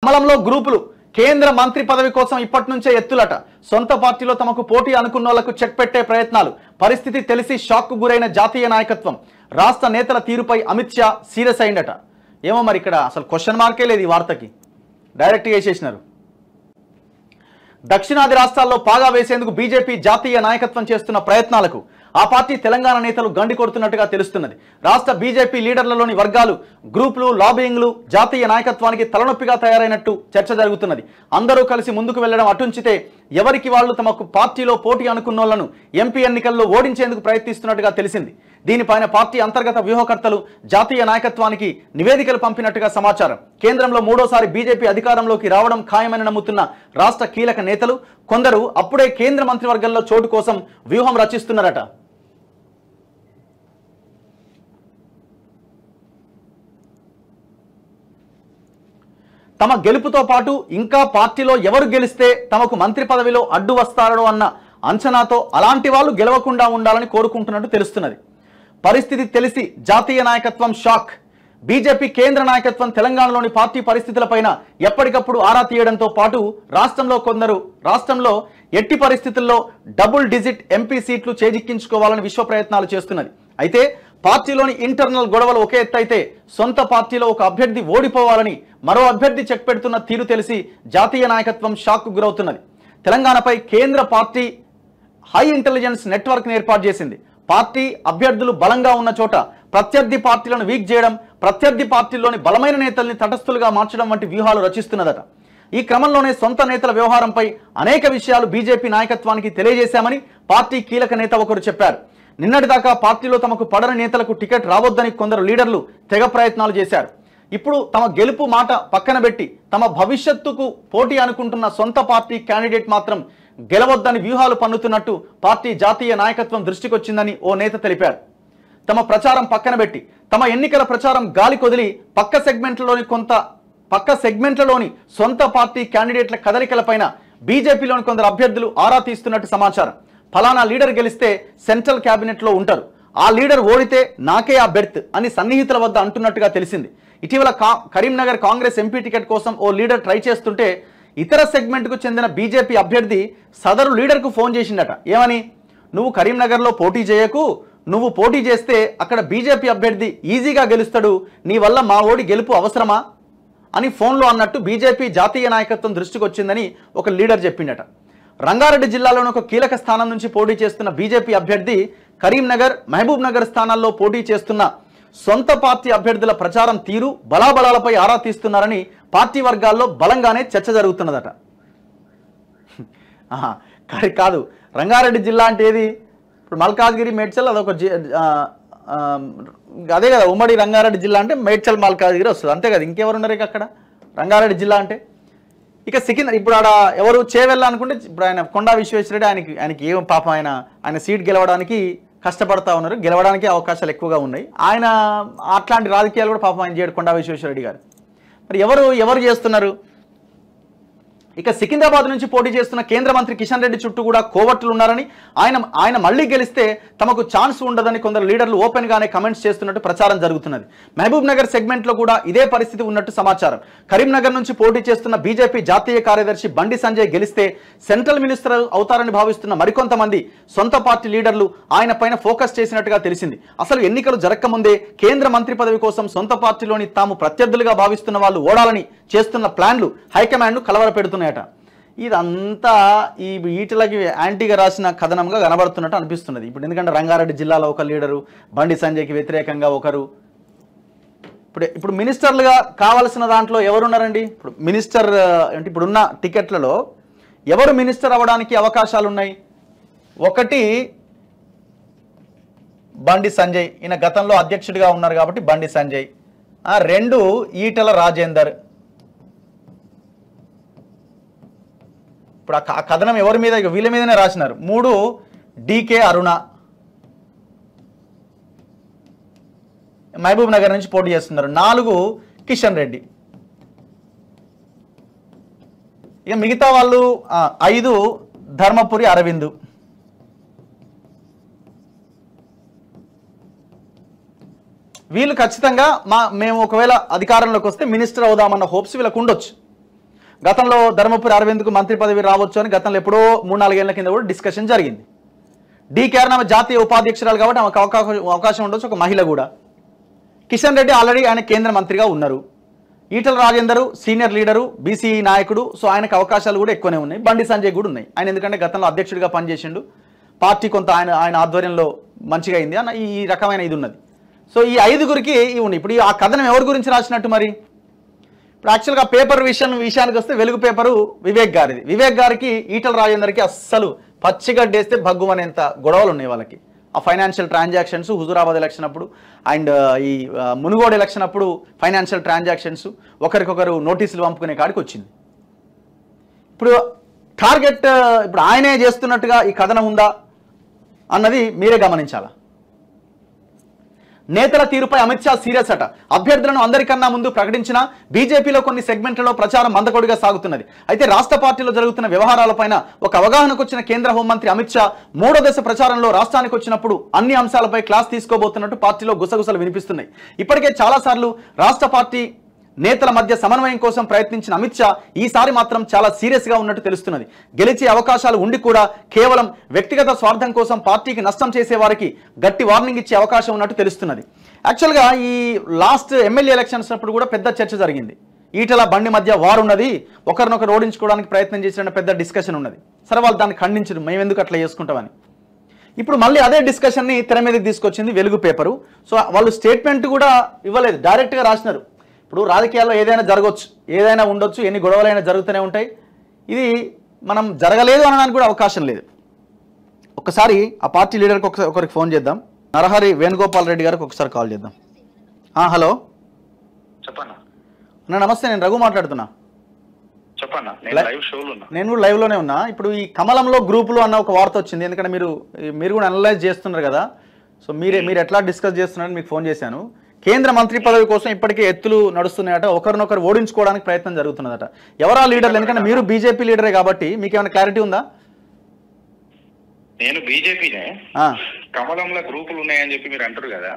కమలంలో గ్రూపులు కేంద్ర మంత్రి పదవి కోసం ఇప్పటి నుంచే ఎత్తులట. సొంత పార్టీలో తమకు పోటీ అనుకున్నోళ్లకు చెక్ పెట్టే ప్రయత్నాలు. పరిస్థితి తెలిసి షాక్ కు గురైన జాతీయ నాయకత్వం. రాష్ట్ర నేతల తీరుపై అమిత్ షా సీరియస్ అయిందట. ఏమో మరి ఇక్కడ అసలు క్వశ్చన్ మార్కే లేదు ఈ వార్తకి, డైరెక్ట్గా వేసేసినారు. దక్షిణాది రాష్ట్రాల్లో పాగా వేసేందుకు బీజేపీ జాతీయ నాయకత్వం చేస్తున్న ప్రయత్నాలకు ఆ పార్టీ తెలంగాణ నేతలు గండి కొడుతున్నట్టుగా తెలుస్తున్నది. రాష్ట్ర బీజేపీ లీడర్లలోని వర్గాలు, గ్రూపులు, లాబింగ్లు జాతీయ నాయకత్వానికి తలనొప్పిగా తయారైనట్టు చర్చ జరుగుతున్నది. అందరూ కలిసి ముందుకు వెళ్లడం అటుంచితే ఎవరికి వాళ్ళు తమకు పార్టీలో పోటీ అనుకున్నోళ్లను ఎంపీ ఎన్నికల్లో ఓడించేందుకు ప్రయత్నిస్తున్నట్టుగా తెలిసింది. దీనిపైన పార్టీ అంతర్గత వ్యూహకర్తలు జాతీయ నాయకత్వానికి నివేదికలు పంపినట్టుగా సమాచారం. కేంద్రంలో మూడోసారి బీజేపీ అధికారంలోకి రావడం ఖాయమని నమ్ముతున్న రాష్ట్ర కీలక నేతలు కొందరు అప్పుడే కేంద్ర మంత్రివర్గంలో చోటు కోసం వ్యూహం రచిస్తున్నారట. తమ గెలుపుతో పాటు ఇంకా పార్టీలో ఎవరు గెలిస్తే తమకు మంత్రి పదవిలో అడ్డు వస్తారో అన్న అంచనాతో అలాంటి వాళ్ళు గెలవకుండా ఉండాలని కోరుకుంటున్నట్టు తెలుస్తున్నది. పరిస్థితి తెలిసి జాతీయ నాయకత్వం షాక్. బీజేపీ కేంద్ర నాయకత్వం తెలంగాణలోని పార్టీ పరిస్థితులపైన ఎప్పటికప్పుడు ఆరా తీయడంతో పాటు రాష్ట్రంలో ఎట్టి పరిస్థితుల్లో డబుల్ డిజిట్ ఎంపీ సీట్లు చేజిక్కించుకోవాలని విశ్వ ప్రయత్నాలు చేస్తున్నది. అయితే పార్టీలోని ఇంటర్నల్ గొడవలు ఒకే ఎత్తు అయితే సొంత పార్టీలో ఒక అభ్యర్థి ఓడిపోవాలని మరో అభ్యర్థి చెక్ పెడుతున్న తీరు తెలిసి జాతీయ నాయకత్వం షాక్కు గురవుతున్నది. తెలంగాణపై కేంద్ర పార్టీ హై ఇంటెలిజెన్స్ నెట్వర్క్ ఏర్పాటు చేసింది. పార్టీ అభ్యర్థులు బలంగా ఉన్న చోట ప్రత్యర్థి పార్టీలను వీక్ చేయడం, ప్రత్యర్థి పార్టీల్లోని బలమైన నేతల్ని తటస్థులుగా మార్చడం వంటి వ్యూహాలు రచిస్తున్నదట. ఈ క్రమంలోనే సొంత నేతల వ్యవహారంపై అనేక విషయాలు బీజేపీ నాయకత్వానికి తెలియజేశామని పార్టీ కీలక నేత ఒకరు చెప్పారు. నిన్నటిదాకా పార్టీలో తమకు పడని నేతలకు టికెట్ రావద్దని కొందరు లీడర్లు తెగ ప్రయత్నాలు చేశారు. ఇప్పుడు తమ గెలుపు మాట పక్కన పెట్టి తమ భవిష్యత్తుకు పోటీ అనుకుంటున్న సొంత పార్టీ క్యాండిడేట్ మాత్రం గెలవద్దని వ్యూహాలు పన్నుతున్నట్టు పార్టీ జాతీయ నాయకత్వం దృష్టికొచ్చిందని ఓ నేత తెలిపారు. తమ ప్రచారం పక్కన పెట్టి తమ ఎన్నికల ప్రచారం గాలి కొదిలి పక్క సెగ్మెంట్లలోని సొంత పార్టీ క్యాండిడేట్ల కదలికలపైన బీజేపీలోని కొందరు అభ్యర్థులు ఆరా తీస్తున్నట్టు సమాచారం. ఫలానా లీడర్ గెలిస్తే సెంట్రల్ క్యాబినెట్లో ఉంటారు, ఆ లీడర్ ఓడితే నాకే ఆ బెర్త్ అని సన్నిహితుల వద్ద అంటున్నట్టుగా తెలిసింది. ఇటీవల కరీంనగర్ కాంగ్రెస్ ఎంపీ టికెట్ కోసం ఓ లీడర్ ట్రై చేస్తుంటే ఇతర సెగ్మెంట్కు చెందిన బీజేపీ అభ్యర్థి సదరు లీడర్కు ఫోన్ చేసిండట. ఏమని, నువ్వు కరీంనగర్లో పోటీ చేయకు, నువ్వు పోటీ చేస్తే అక్కడ బీజేపీ అభ్యర్థి ఈజీగా గెలుస్తాడు, నీ వల్ల మా ఓడి గెలుపు అవసరమా అని ఫోన్లో అన్నట్టు బీజేపీ జాతీయ నాయకత్వం దృష్టికి వచ్చిందని ఒక లీడర్ చెప్పిండట. రంగారెడ్డి జిల్లాలోని ఒక కీలక స్థానం నుంచి పోటీ చేస్తున్న బీజేపీ అభ్యర్థి కరీంనగర్, మహబూబ్ నగర్ స్థానాల్లో పోటీ చేస్తున్న సొంత పార్టీ అభ్యర్థుల ప్రచారం తీరు, బలాబలాలపై ఆరా తీస్తున్నారని పార్టీ వర్గాల్లో బలంగానే చర్చ జరుగుతున్నదట. కాదు, రంగారెడ్డి జిల్లా అంటే ఏది? ఇప్పుడు మల్కాజ్గిరి, మేడ్చల్ అదొక అదే కదా, ఉమ్మడి రంగారెడ్డి జిల్లా అంటే మేడ్చల్, మల్కాజ్గిరి వస్తుంది అంతే కదా, ఇంకెవరున్నారు ఇక అక్కడ రంగారెడ్డి జిల్లా అంటే. ఇక ఇప్పుడు ఆడ ఎవరు చేవెళ్ళాలనుకుంటే ఇప్పుడు ఆయన కొండా విశ్వేశ్వరరెడ్డి, ఆయనకి ఏం పాపం, ఆయన సీట్ గెలవడానికి కష్టపడతా ఉన్నారు, గెలవడానికి అవకాశాలు ఎక్కువగా ఉన్నాయి. ఆయన అట్లాంటి రాజకీయాలు కూడా పాపం ఆయన చేయడు కొండా విశ్వేశ్వరరెడ్డి గారు. మరి ఎవరు చేస్తున్నారు? ఇక సికింద్రాబాద్ నుంచి పోటీ చేస్తున్న కేంద్ర మంత్రి కిషన్ రెడ్డి చుట్టూ కూడా కోవట్లు ఉన్నారని, ఆయన మళ్లీ గెలిస్తే తమకు ఛాన్స్ ఉండదని కొందరు లీడర్లు ఓపెన్ గానే కమెంట్స్ చేస్తున్నట్టు ప్రచారం జరుగుతున్నది. మహబూబ్ నగర్ సెగ్మెంట్ లో కూడా ఇదే పరిస్థితి ఉన్నట్టు సమాచారం. కరీంనగర్ నుంచి పోటీ చేస్తున్న బీజేపీ జాతీయ కార్యదర్శి బండి సంజయ్ గెలిస్తే సెంట్రల్ మినిస్టర్ అవుతారని భావిస్తున్న మరికొంతమంది సొంత పార్టీ లీడర్లు ఆయన పైన ఫోకస్ చేసినట్టుగా తెలిసింది. అసలు ఎన్నికలు జరగకముందే కేంద్ర మంత్రి పదవి కోసం సొంత పార్టీలోని తాము ప్రత్యర్థులుగా భావిస్తున్న వాళ్ళు ఓడాలని చేస్తున్న ప్లాన్లు హైకమాండ్ను కలవరపెడుతున్నాయట. ఇదంతా ఈ ఈటలకి యాంటీగా రాసిన కథనంగా కనబడుతున్నట్టు అనిపిస్తున్నది ఇప్పుడు. ఎందుకంటే రంగారెడ్డి జిల్లాలో ఒక లీడరు, బండి సంజయ్కి వ్యతిరేకంగా ఒకరు. ఇప్పుడు మినిస్టర్లుగా కావాల్సిన దాంట్లో ఎవరున్నారండి? ఇప్పుడు మినిస్టర్ అంటే ఇప్పుడున్న టికెట్లలో ఎవరు మినిస్టర్ అవ్వడానికి అవకాశాలు ఉన్నాయి? ఒకటి బండి సంజయ్, ఈయన గతంలో అధ్యక్షుడిగా ఉన్నారు కాబట్టి బండి సంజయ్. రెండు ఈటల రాజేందర్. ఇప్పుడు ఆ కథనం ఎవరి మీద? వీళ్ళ మీదనే రాసినారు. 3 డీకే అరుణ, మహబూబ్ నగర్ నుంచి పోటీ చేస్తున్నారు. 4 కిషన్ రెడ్డి. ఇక మిగతా వాళ్ళు 5 ధర్మపురి అరవింద్. వీళ్ళు ఖచ్చితంగా మేము ఒకవేళ అధికారంలోకి వస్తే మినిస్టర్ అవుదామన్న హోప్స్ వీళ్ళకు ఉండొచ్చు. గతంలో ధర్మపురి అరవింద్కు మంత్రి పదవి రావచ్చు అని గతంలో ఎప్పుడో 3-4 ఏళ్ల కింద కూడా డిస్కషన్ జరిగింది. DKR ఆమె జాతీయ ఉపాధ్యక్షురాలు కాబట్టి ఆమెకు అవకాశం ఉండొచ్చు, ఒక మహిళ కూడా. కిషన్ రెడ్డి ఆల్రెడీ ఆయన కేంద్ర మంత్రిగా ఉన్నారు. Etela Rajender senior leader, BC నాయకుడు, సో ఆయనకు అవకాశాలు కూడా ఎక్కువనే ఉన్నాయి. బండి సంజయ్ కూడా ఉన్నాయి. ఆయన ఎందుకంటే గతంలో అధ్యక్షుడిగా పనిచేసిండు, పార్టీ కొంత ఆయన ఆధ్వర్యంలో మంచిగా అయింది అన్న ఈ రకమైన ఇది ఉన్నది. సో ఈ 5గురికి ఇవి ఉన్నాయి. ఇప్పుడు ఆ కథనం ఎవరి గురించి రాసినట్టు మరి? ఇప్పుడు యాక్చువల్గా పేపర్ విషయానికి వస్తే వెలుగు పేపరు వివేక్ గారిది. వివేక్ గారికి ఈటల రాజేందర్కి అస్సలు పచ్చిగడ్డేస్తే భగ్గుమనేంత గొడవలు ఉన్నాయి వాళ్ళకి. ఆ ఫైనాన్షియల్ ట్రాన్సాక్షన్స్ హుజూరాబాద్ ఎలక్షన్ అప్పుడు అండ్ ఈ మునుగోడు ఎలక్షన్ అప్పుడు ఫైనాన్షియల్ ట్రాన్సాక్షన్స్ ఒకరికొకరు నోటీసులు పంపుకునే కాడికి వచ్చింది. ఇప్పుడు టార్గెట్ ఇప్పుడు ఆయనే చేస్తున్నట్టుగా ఈ కథనం ఉందా అన్నది మీరే గమనించాలా. నేతల తీరుపై అమిత్ షా సీరియస్ అట. అభ్యర్థులను అందరికన్నా ముందు ప్రకటించిన బీజేపీలో కొన్ని సెగ్మెంట్లలో ప్రచారం మందకొడిగా సాగుతున్నది. అయితే రాష్ట్ర పార్టీలో జరుగుతున్న వ్యవహారాలపైన ఒక అవగాహనకు వచ్చిన కేంద్ర హోంమంత్రి అమిత్ షా 3వ దశ ప్రచారంలో రాష్ట్రానికి వచ్చినప్పుడు అన్ని అంశాలపై క్లాస్ తీసుకోబోతున్నట్టు పార్టీలో గుసగుసలు వినిపిస్తున్నాయి. ఇప్పటికే చాలాసార్లు రాష్ట్ర పార్టీ నేతల మధ్య సమన్వయం కోసం ప్రయత్నించిన అమిత్ షా ఈసారి మాత్రం చాలా సీరియస్గా ఉన్నట్టు తెలుస్తున్నది. గెలిచే అవకాశాలు ఉండి కూడా కేవలం వ్యక్తిగత స్వార్థం కోసం పార్టీకి నష్టం చేసే వారికి గట్టి వార్నింగ్ ఇచ్చే అవకాశం ఉన్నట్టు తెలుస్తున్నది. యాక్చువల్గా ఈ లాస్ట్ ఎమ్మెల్యే ఎలక్షన్స్ అప్పుడు కూడా పెద్ద చర్చ జరిగింది. ఈటల బండి మధ్య వారు ఉన్నది, ఒకరినొకరు ఓడించుకోవడానికి ప్రయత్నం చేసిన పెద్ద డిస్కషన్ ఉన్నది. సరే వాళ్ళు దాన్ని ఖండించరు, మేము ఎందుకు అట్లా చేసుకుంటామని. ఇప్పుడు మళ్ళీ అదే డిస్కషన్ని తెర మీదకి తీసుకొచ్చింది వెలుగు పేపరు. సో వాళ్ళు స్టేట్మెంట్ కూడా ఇవ్వలేదు, డైరెక్ట్గా రాసినారు. ఇప్పుడు రాజకీయాల్లో ఏదైనా జరగవచ్చు, ఏదైనా ఉండొచ్చు, ఎన్ని గొడవలైనా జరుగుతూనే ఉంటాయి. ఇది మనం జరగలేదు అనడానికి కూడా అవకాశం లేదు. ఒకసారి ఆ పార్టీ లీడర్కి ఒకరికి ఫోన్ చేద్దాం. నరహరి వేణుగోపాల్ రెడ్డి గారికి ఒకసారి కాల్ చేద్దాం. హలో చెప్పన్నా. నమస్తే, నేను రఘు మాట్లాడుతున్నా. చెప్పన్నా, నేను కూడా లైవ్లోనే ఉన్నా. ఇప్పుడు ఈ కమలంలో గ్రూపులు అన్న ఒక వార్త వచ్చింది. ఎందుకంటే మీరు కూడా అనలైజ్ చేస్తున్నారు కదా, సో మీరు ఎట్లా డిస్కస్ చేస్తున్నారని మీకు ఫోన్ చేశాను. కేంద్ర మంత్రి పదవి కోసం ఇప్పటికే ఎత్తులు నడుస్తున్నాయట, ఒకరినొకరు ఓడించుకోవడానికి ప్రయత్నం జరుగుతున్నదట. ఎవరా లీడర్లు? ఎందుకంటే మీరు బీజేపీ లీడరే కాబట్టి మీకు ఏమైనా క్లారిటీ ఉందా? నేను బీజేపీనే, కమలంలో గ్రూపులు ఉన్నాయని చెప్పి మీరు అంటారు కదా.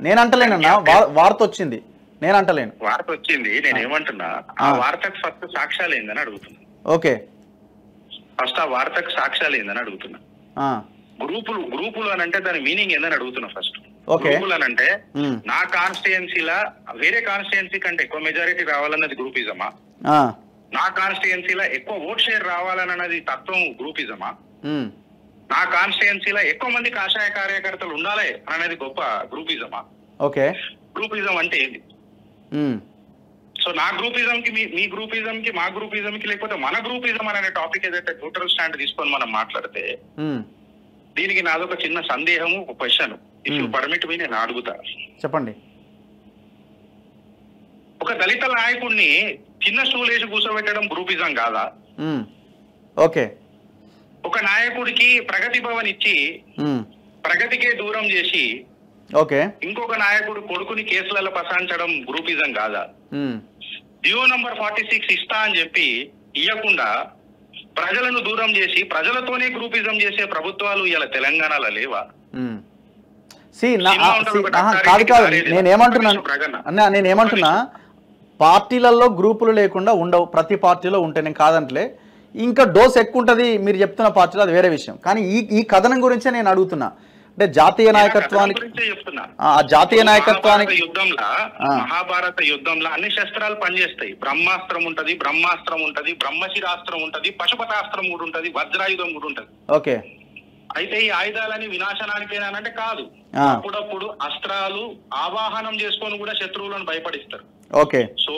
నేను అంటలేనన్నా, వార్త వచ్చింది, నేను అంటలేను. వార్త వచ్చింది, నేను ఏమంటున్నా ఆ వార్తకు ఫస్ట్ సాక్ష్యాలు ఏందని అడుగుతున్నా. ఓకే, ఫస్ట్ ఆ వార్తకు సాక్ష్యాలు ఏందని అడుగుతున్నా. గ్రూపులు అని అంటే దాని మీనింగ్ ఏందని అడుగుతున్నా ఫస్ట్. గ్రూపులు అని అంటే నా కాన్స్టిట్యుయెన్సీలా వేరే కాన్స్టిట్యుయెన్సీ కంటే ఎక్కువ మెజారిటీ రావాలన్నది గ్రూపిజమా? నా కాన్స్టిట్యుయెన్సీలో ఎక్కువ ఓట్ షేర్ రావాలన్నది తత్వం గ్రూపిజమా? నా కాన్స్టిట్యుయెన్సీలో ఎక్కువ మంది కాషాయ కార్యకర్తలు ఉండాలి అనేది గొప్ప గ్రూపిజమా? ఓకే, గ్రూపిజం అంటే ఏంటి? సో నా గ్రూపిజం కి మీ గ్రూపిజం కి మా గ్రూపిజం కి లేకపోతే మన గ్రూపిజం అనే టాపిక్ ఏదైతే న్యూట్రల్ స్టాండ్ తీసుకొని మనం మాట్లాడితే దీనికి నాదొక చిన్న సందేహము, ఒక question. If you permit me, నేను అడుగుతా. చెప్పండి. ఒక దళిత నాయకుడిని చిన్న స్టూల్ వేసి కూర్చోబెట్టడం గ్రూపిజం కాదా? ఓకే. ఒక నాయకుడికి ప్రగతి భవన్ ఇచ్చి ప్రగతికే దూరం చేసి ఓకే ఇంకొక నాయకుడు కొడుకుని కేసులలో ప్రశాంచడం గ్రూపిజం కాదా? జియో నంబర్ 46 ఇస్తా అని చెప్పి ఇవ్వకుండా ప్రజలను దూరం చేసి ప్రజలతోనే గ్రూపిజం చేసే ప్రభుత్వాలు ఇలా తెలంగాణలో లేవా? నేనేమంటున్నా, పార్టీలలో గ్రూపులు లేకుండా ఉండవు, ప్రతి పార్టీలో ఉంటాయి, నేను కాదంటలే. ఇంకా డోస్ ఎక్కువ ఉంటుంది మీరు చెప్తున్న పార్టీలో, అది వేరే విషయం. కానీ ఈ కథనం గురించే నేను అడుగుతున్నా. అంటే జాతీయ నాయకత్వానికి మహాభారత యుద్ధంలో అన్ని శస్త్రాలు పనిచేస్తాయి. బ్రహ్మాస్త్రం ఉంటది, బ్రహ్మశిరాస్త్రం ఉంటది, పశుపతాస్త్రం కూడా ఉంటది, వజ్రాయుధం కూడా ఉంటది. ఓకే. అయితే ఈ ఆయుధాలని వినాశనానికేనంటే కాదు, అప్పుడప్పుడు అస్త్రాలు ఆవాహనం చేసుకొని కూడా శత్రువులను భయపడిస్తారు. ఓకే. సో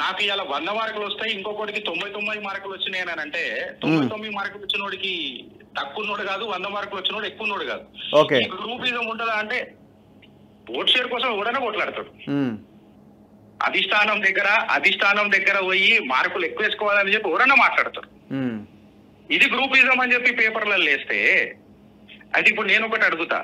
నాకు ఇలా 100 మార్కులు వస్తాయి, ఇంకొకటికి 99 మార్కులు వచ్చినాయి అని అంటే 99 మార్కులు వచ్చినోడికి తక్కువనోడు కాదు, 100 మార్కులు వచ్చినోడు ఎక్కువనోడు కాదు. గ్రూపిజం ఉంటుందా అంటే ఓట్ షేర్ కోసం ఎవడైనా కొట్లాడతాడు. అధిష్టానం దగ్గర పోయి మార్కులు ఎక్కువ వేసుకోవాలని చెప్పి ఎవరైనా మాట్లాడతారు. ఇది గ్రూపిజం అని చెప్పి పేపర్లలో వేస్తే అది ఇప్పుడు నేను ఒకటి అడుగుతా,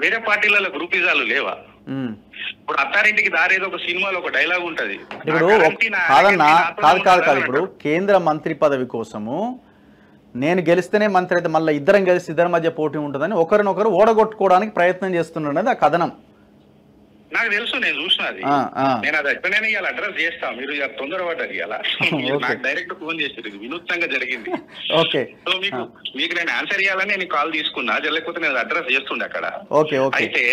వేరే పార్టీలలో గ్రూపిజాలు లేవా? ఇప్పుడు అత్తారింటికి దారేదో ఒక సినిమాలో ఒక డైలాగ్ ఉంటది. ఇప్పుడు కాదు ఇప్పుడు కేంద్ర మంత్రి పదవి కోసము నేను గెలిస్తేనే మంత్రి అయితే మళ్ళీ ఇద్దరం కలిసి ఇద్దరి మధ్య పోటీ ఉంటుందని ఒకరినొకరు ఓడగొట్టుకోవడానికి ప్రయత్నం చేస్తున్నాడు అనేది ఆ కథనం. నాకు తెలుసు, నేను చూసిన అది. నేను అది ఎప్పుడైనా ఇవాళ అడ్రస్ చేస్తా, మీరు ఇక తొందరపడ్డారు ఇవాళ. నాకు డైరెక్ట్ ఫోన్ చేసారు, ఇది వినూత్నంగా జరిగింది. ఓకే, సో మీకు నేను ఆన్సర్ ఇవ్వాలని నేను కాల్ తీసుకున్నా, లేకపోతే నేను అడ్రస్ చేస్తుండే అక్కడ. Okay okay. అయితే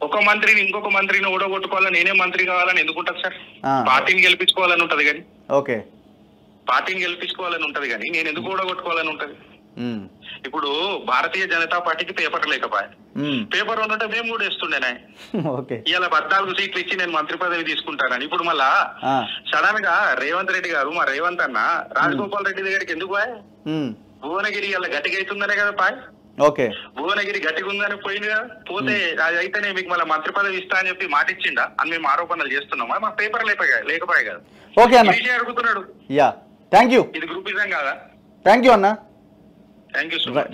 ఒక మంత్రిని ఇంకొక మంత్రిని ఊడగొట్టుకోవాలని, నేనే మంత్రి కావాలని ఎందుకుంటది సార్? పార్టీని గెలిపించుకోవాలని ఉంటది కానీ, ఓకే, పార్టీని గెలిపించుకోవాలని ఉంటది కానీ నేను ఎందుకు ఊడగొట్టుకోవాలని ఉంటది? ఇప్పుడు భారతీయ జనతా పార్టీకి పేపర్ లేకపోయా, పేపర్ ఉంటే మేము కూడా వేస్తుండేనా? ఇవాళ 14 సీట్లు ఇచ్చి నేను మంత్రి పదవి తీసుకుంటానని ఇప్పుడు మళ్ళా సడన్ గా రేవంత్ రెడ్డి గారు, మా రేవంత్ అన్న రాజగోపాల్ రెడ్డి దగ్గరికి ఎందుకు పోయా? భువనగిరి ఇలా గట్టిగా అవుతుందనే కదా పాయ్. ఓకే, భువనగిరి గట్టిగా ఉందని పోయింది కదా, పోతే అది అయితేనే మీకు మళ్ళీ మంత్రి పదవి ఇస్తా అని చెప్పి మాట ఇచ్చిండా అని మేము ఆరోపణలు చేస్తున్నామా? మాకు పేపర్ లేకపోయా కదా. ఓకే అన్న, అడుగుతున్నాడు. Yeah, thank you. ఇది గ్రూపిజం కాదా? థ్యాంక్ యూ అన్న.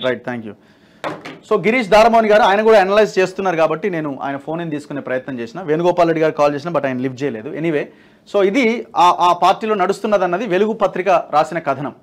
Right, thank you. So Girish Dharamohan గారు ఆయన కూడా అనలైజ్ చేస్తున్నారు కాబట్టి నేను ఆయన ఫోన్ తీసుకునే ప్రయత్నం చేసిన. వేణుగోపాల్ రెడ్డి గారు కాల్ చేసిన, బట్ ఆయన లిఫ్ట్ చేయలేదు. ఎనీవే, సో ఇది ఆ పార్టీలో నడుస్తున్నదన్నది వెలుగు పత్రిక రాసిన కథనం.